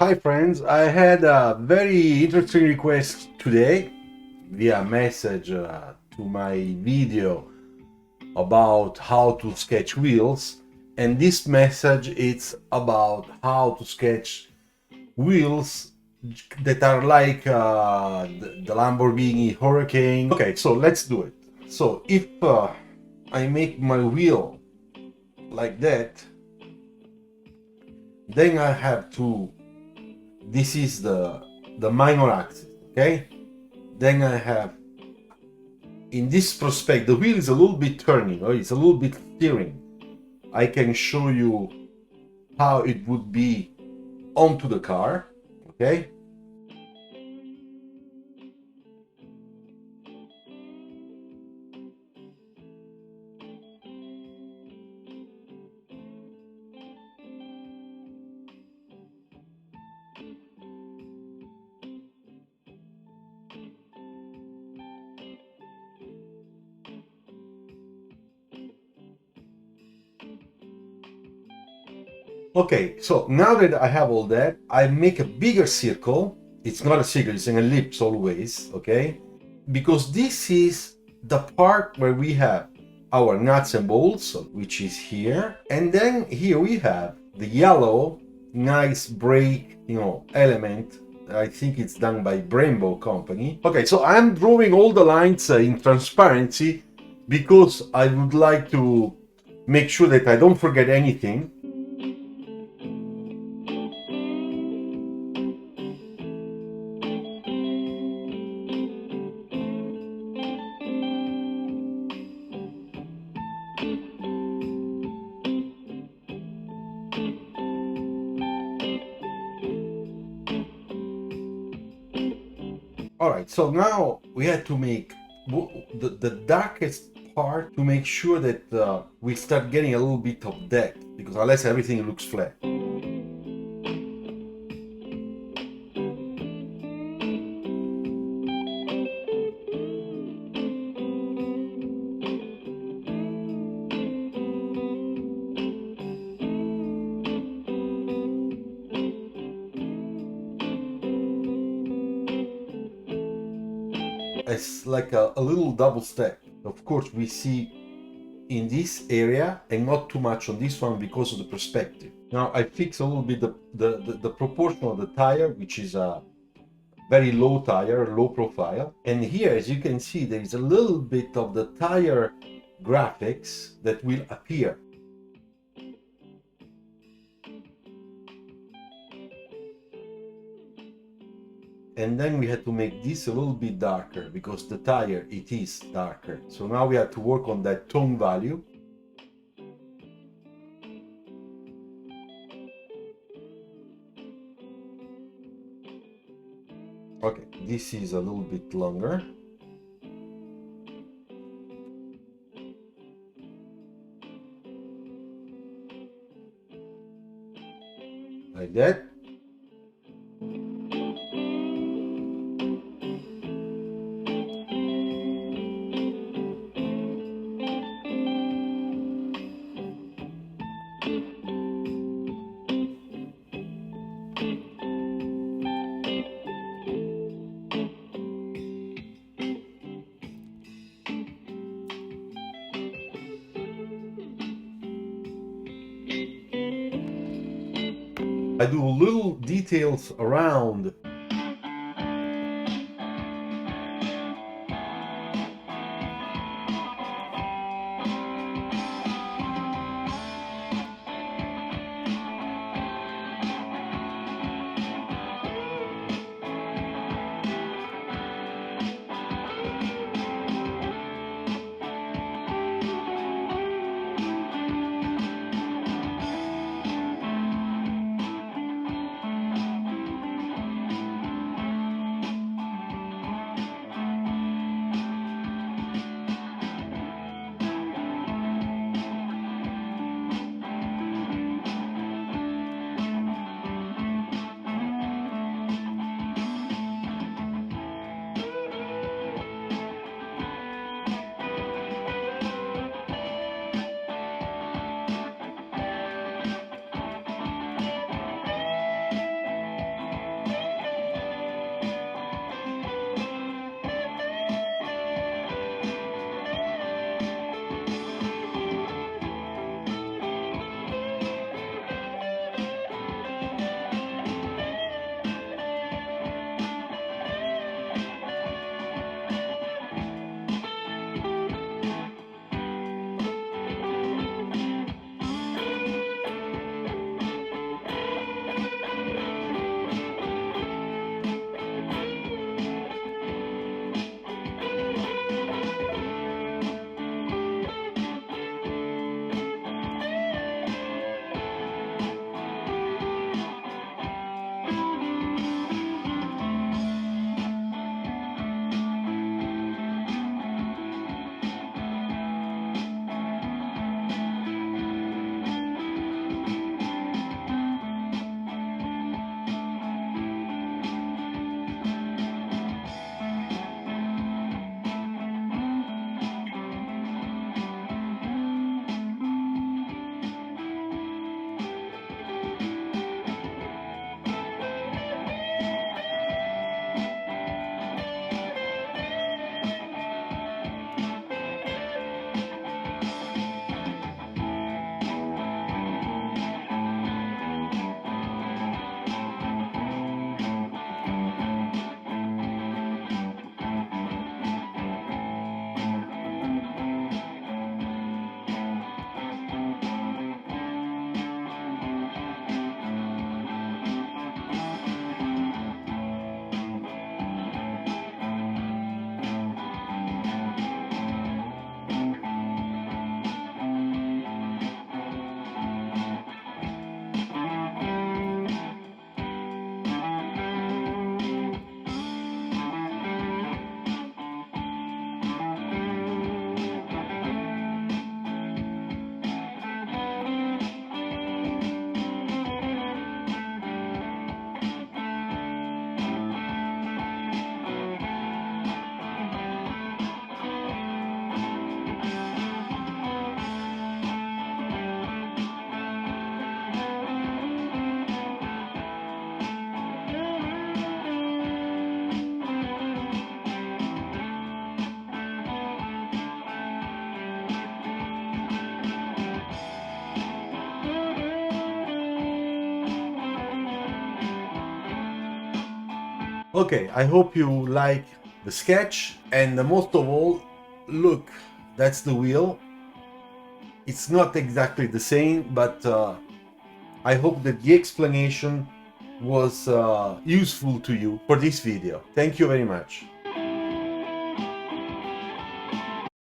Hi friends, I had a very interesting request today via message to my video about how to sketch wheels, and this message is about how to sketch wheels that are like the Lamborghini Hurricane. Okay, so let's do it. So if I make my wheel like that, then I have to, this is the minor axis, okay? Then I have, in this prospect, the wheel is a little bit turning, or it's a little bit steering. I can show you how it would be onto the car, okay? Okay, so now that I have all that, I make a bigger circle. It's not a circle, it's an ellipse always, okay? Because this is the part where we have our nuts and bolts, which is here. And then here we have the yellow, nice brake, element. I think it's done by Brembo company. Okay, so I'm drawing all the lines in transparency because I would like to make sure that I don't forget anything. All right, so now we had to make the darkest part to make sure that we start getting a little bit of depth, because otherwise everything looks flat. It's like a little double step. Of course, we see in this area and not too much on this one because of the perspective. Now I fix a little bit the proportion of the tire, which is a very low tire, low profile. And here, as you can see, there is a little bit of the tire graphics that will appear. And then we had to make this a little bit darker because the tire, it is darker. So now we have to work on that tone value. Okay, this is a little bit longer. Like that. I do little details around. Okay, I hope you like the sketch, and most of all, look, that's the wheel. It's not exactly the same, but I hope that the explanation was useful to you for this video. Thank you very much.